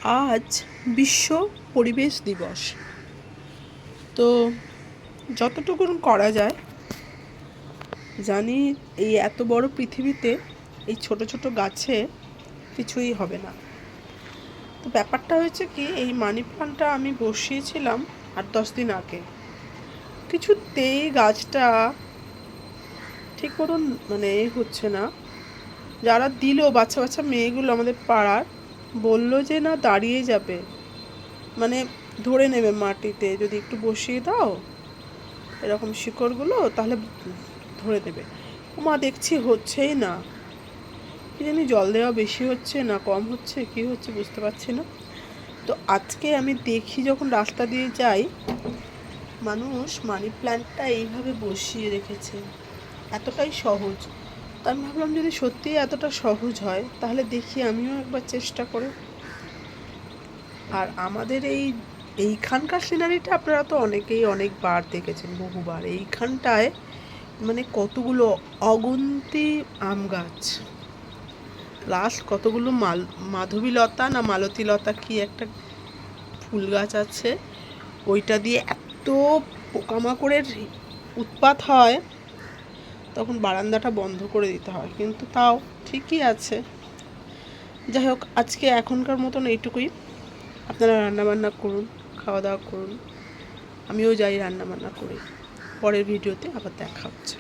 আজ বিশ্ব পরিবেশ দিবস। তো যতটুকু করা যায়, জানি এই এত বড় পৃথিবীতে এই ছোট ছোট গাছে কিছুই হবে না। তো ব্যাপারটা হয়েছে কি, এই মানি প্লান্টটা আমি বসিয়েছিলাম 8-10 দিন আগে। কিছুতেই গাছটা ঠিক মতন হচ্ছে না। যারা দিল, বাচ্চা বাচ্চা মেয়েগুলো আমাদের পাড়ার, বললো যে না দাঁড়িয়ে যাবে, ধরে নেবে মাটিতে, যদি একটু বসিয়ে দাও এরকম শিকড়গুলো তাহলে ধরে দেবে। ওমা দেখছি হচ্ছেই না, কি জানি জল দেওয়া বেশি হচ্ছে না কম হচ্ছে, কি হচ্ছে বুঝতে পারছি না। তো আজকে আমি দেখি, যখন রাস্তা দিয়ে যাই, মানুষ মানি প্ল্যান্টটা এইভাবে বসিয়ে রেখেছে, এতটাই সহজ। তো আমি ভাবলাম যদি সত্যিই এতটা সহজ হয় তাহলে দেখি আমিও একবার চেষ্টা করে। আর আমাদের এইখানকার সিনারিটা আপনারা তো অনেকেই অনেকবার দেখেছেন, বহুবার। এইখানটায় কতগুলো অগুন্তি আম গাছ, প্লাস কতগুলো মাধবীলতা না মালতীলতা কি একটা ফুল গাছ আছে, ওইটা দিয়ে এত পোকামাকড়ের উৎপাত হয়, তখন বারান্দাটা বন্ধ করে দিতে হয়, কিন্তু তাও ঠিকই আছে। যাই হোক, আজকে এখনকার মতন এইটুকুই। আপনারা রান্নাবান্না করুন, খাওয়া দাওয়া করুন, আমিও যাই রান্নাবান্না করি। পরের ভিডিওতে আবার দেখা হচ্ছে।